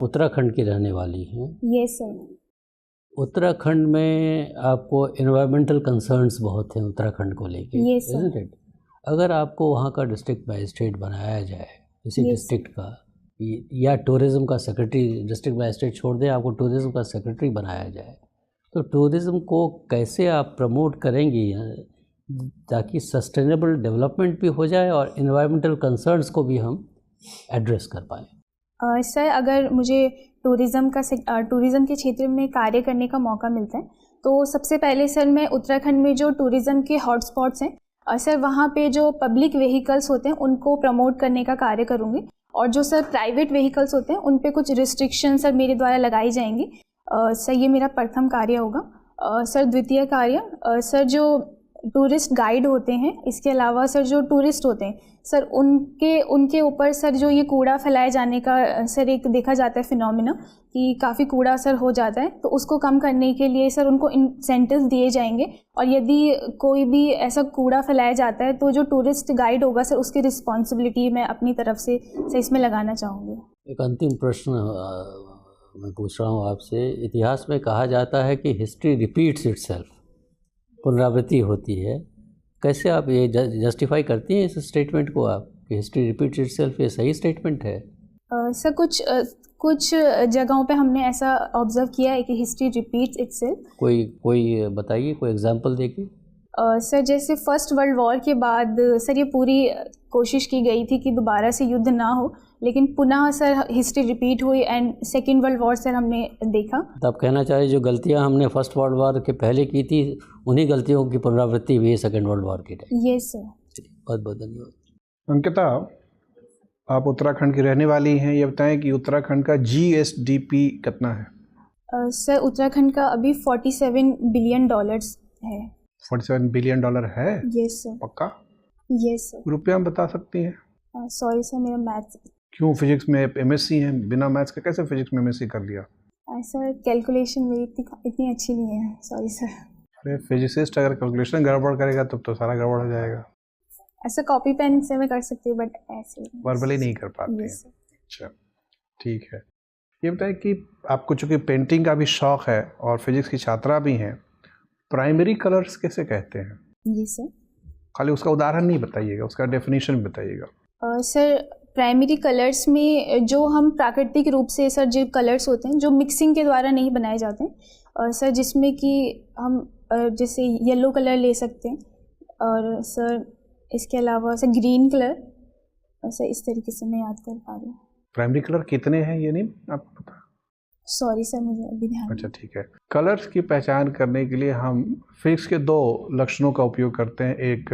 उत्तराखंड की रहने वाली हैं। Yes sir. उत्तराखंड में आपको एनवायरमेंटल कंसर्न्स बहुत हैं उत्तराखंड को लेके, इज़न्ट इट? अगर आपको वहाँ का डिस्ट्रिक्ट मजिस्ट्रेट बनाया जाए, किसी डिस्ट्रिक्ट का, या टूरिज़्म का सेक्रेटरी, डिस्ट्रिक्ट मजिस्ट्रेट छोड़ दें, आपको टूरिज़्म का सेक्रेटरी बनाया जाए, तो टूरिज़्म को कैसे आप प्रमोट करेंगी ताकि सस्टेनेबल डेवलपमेंट भी हो जाए और एनवायरमेंटल कंसर्न्स को भी हम एड्रेस कर पाएँ? सर, अगर मुझे टूरिज़्म के क्षेत्र में कार्य करने का मौका मिलता है तो सबसे पहले सर मैं उत्तराखंड में जो टूरिज़्म के हॉटस्पॉट्स हैं सर, वहाँ पे जो पब्लिक व्हीकल्स होते हैं उनको प्रमोट करने का कार्य करूँगी, और जो सर प्राइवेट व्हीकल्स होते हैं उन पे कुछ रिस्ट्रिक्शन सर मेरे द्वारा लगाई जाएंगी। सर ये मेरा प्रथम कार्य होगा। सर द्वितीय कार्य, सर जो टूरिस्ट गाइड होते हैं, इसके अलावा सर जो टूरिस्ट होते हैं सर, उनके ऊपर सर जो ये कूड़ा फैलाए जाने का सर एक देखा जाता है फिनोमिना कि काफ़ी कूड़ा सर हो जाता है, तो उसको कम करने के लिए सर उनको इंसेंटिव्स दिए जाएंगे, और यदि कोई भी ऐसा कूड़ा फैलाया जाता है तो जो टूरिस्ट गाइड होगा सर उसकी रिस्पॉन्सिबिलिटी मैं अपनी तरफ से सर इसमें लगाना चाहूँगी। एक अंतिम प्रश्न मैं पूछ रहा हूँ आपसे। इतिहास में कहा जाता है कि हिस्ट्री रिपीट्स इटसेल्फ, पुनरावृत्ति होती है। कैसे आप ये जस्टिफाई करती हैं इस स्टेटमेंट को आप कि हिस्ट्री रिपीट्स इटसेल्फ? ये सही स्टेटमेंट है? सर कुछ जगहों पे हमने ऐसा ऑब्जर्व किया है कि हिस्ट्री रिपीट्स इटसेल्फ। कोई बताइए, कोई एग्जांपल देखिए। सर जैसे फर्स्ट वर्ल्ड वॉर के बाद सर ये पूरी कोशिश की गई थी कि दोबारा से युद्ध ना हो, लेकिन पुनः सर हिस्ट्री रिपीट हुई, and second world war sir हमने देखा। तो आप कहना चाह रहे जो गलतियां हमने फर्स्ट वर्ल्ड वॉर के पहले की थी, उन्हीं गलतियों की पुनरावृत्ति हुई है सेकेंड वर्ल्ड वॉर के टाइम? Yes sir. बहुत बहुत धन्यवाद। अंकिता, आप उत्तराखंड की रहने वाली हैं, ये बताएं कि उत्तराखंड का GSDP कितना है? सर उत्तराखंड का अभी $47 बिलियन है। $47 बिलियन है? Yes sir. पक्का? Yes sir. रुपया में बता सकती हैं? सॉरी सर, मेरा मैथ्स। क्यों, फिजिक्स में MSc हैं, बिना मैथ्स के कैसे फिजिक्स में MSc कर लिया? सर कैलकुलेशन मेरी इतनी अच्छी नहीं है, सॉरी सर। अरे फिजिसिस्ट अगर कैलकुलेशन गड़बड़ करेगा तब तो सारा गड़बड़ हो जाएगा। ऐसा कॉपी पेन से मैं कर सकती हूँ, बट ऐसे वर्बली नहीं कर पाते हैं। अच्छा, ठीक है। ये बताएं कि आपको चूँकि पेंटिंग का भी शौक है और फिजिक्स की छात्रा भी हैं, प्राइमरी कलर्स कैसे कहते हैं? जी सर। खाली उसका उदाहरण नहीं बताइएगा, उसका डेफिनेशन बताइएगा। सर प्राइमरी कलर्स में जो हम प्राकृतिक रूप से सर जो कलर्स होते हैं जो मिक्सिंग के द्वारा नहीं बनाए जाते हैं सर, जिसमें कि हम जैसे येलो कलर ले सकते हैं, और सर इसके अलावा सर ग्रीन कलर, सर इस तरीके से मैं याद कर पा रही हूँ। प्राइमरी कलर कितने हैं ये नहीं आपको पता? सॉरी सर, मुझे अभी ध्यान। अच्छा ठीक है। कलर्स की पहचान करने के लिए हम फिजिक्स के 2 लक्षणों का उपयोग करते हैं, एक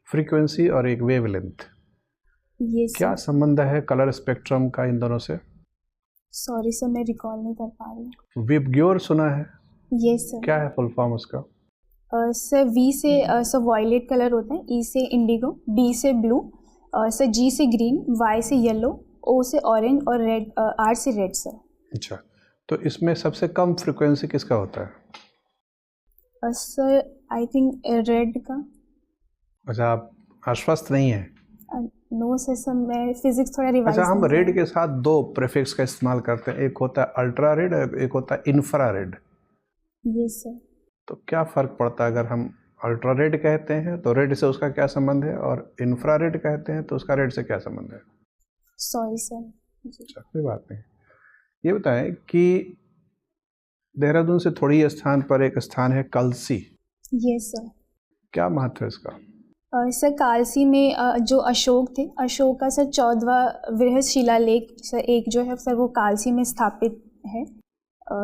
फ्रीक्वेंसी और एक वेवलेंथ। क्या संबंध है कलर स्पेक्ट्रम का इन दोनों से? सॉरी सर, मैं रिकॉल नहीं कर पा रही। विबग्योर सुना है? Yes sir. क्या है फुल फॉर्म उसका? सर V से सर वायलेट कलर होता है, E से इंडिगो, B से ब्लू, सर G से ग्रीन, Y से येलो, O से ऑरेंज और रेड, R से रेड सर। अच्छा, तो इसमें सबसे कम फ्रीक्वेंसी किसका होता है? सर आई थिंक रेड का। अच्छा, आप आश्वस्त नहीं हैं? नो सर, मैं फिजिक्स थोड़ा रिवाइज। अच्छा, हम रेड के साथ 2 प्रीफिक्स का इस्तेमाल करते हैं, एक होता है अल्ट्रा रेड और एक होता है इंफ्रारेड। Yes sir. तो क्या फ़र्क पड़ता है? अगर हम अल्ट्रा रेड कहते हैं तो रेड से उसका क्या संबंध है, और इंफ्रारेड कहते हैं तो उसका रेड से क्या संबंध है? Sorry sir. अच्छा, कोई बात नहीं। ये बताएं कि देहरादून से थोड़ी स्थान पर एक स्थान है कलसी। Yes sir. क्या महत्व है इसका? सर कालसी में जो अशोक थे, अशोक का सर 14वां वृहद शिलालेख सर एक जो है सर वो कालसी में स्थापित है।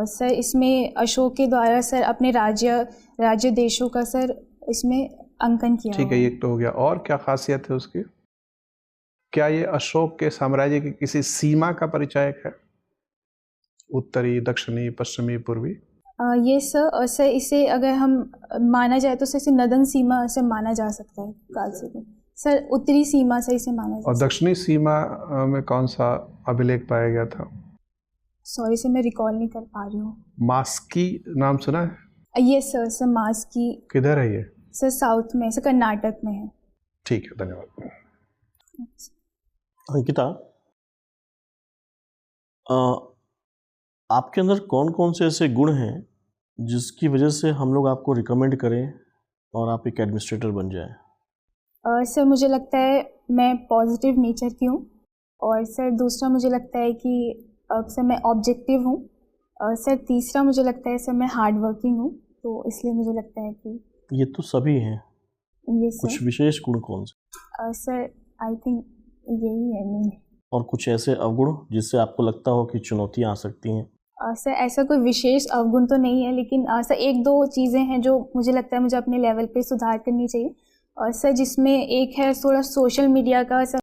सर इसमें अशोक के द्वारा सर अपने राज्य देशों का सर इसमें अंकन किया। ठीक है, ये तो हो गया। और क्या खासियत है उसकी? क्या ये अशोक के साम्राज्य की किसी सीमा का परिचायक है? उत्तरी, दक्षिणी, पश्चिमी, पूर्वी? ये सर सर इसे अगर हम माना जाए तो सर इसे नदन सीमा से माना जा सकता है कालसी को। सर उत्तरी सीमा से इसे माना जा। और दक्षिणी सीमा में कौन सा अभिलेख पाया गया था? सॉरी सर, मैं रिकॉल नहीं कर पा रही हूँ। मास्की नाम सुना है? ये सर मास्की। किधर है ये? सर साउथ में, सर कर्नाटक में है। ठीक है, धन्यवाद। अंकिता, आपके अंदर कौन कौन से ऐसे गुण हैं जिसकी वजह से हम लोग आपको रिकमेंड करें और आप एक एडमिनिस्ट्रेटर बन जाए? सर मुझे लगता है मैं पॉजिटिव नेचर की हूँ, और सर दूसरा मुझे लगता है कि सर मैं ऑब्जेक्टिव हूँ, और सर तीसरा मुझे लगता है सर मैं हार्ड वर्किंग हूँ, तो इसलिए मुझे लगता है कि ये तो सभी हैं। ये कुछ विशेष गुण कौन से? सर आई थिंक यही है मेन। और कुछ ऐसे अवगुण जिससे आपको लगता हो कि चुनौतियाँ आ सकती हैं? सर ऐसा कोई विशेष अवगुण तो नहीं है, लेकिन सर एक दो चीज़ें हैं जो मुझे लगता है मुझे अपने लेवल पे सुधार करनी चाहिए। और सर जिसमें एक है थोड़ा सोशल मीडिया का सर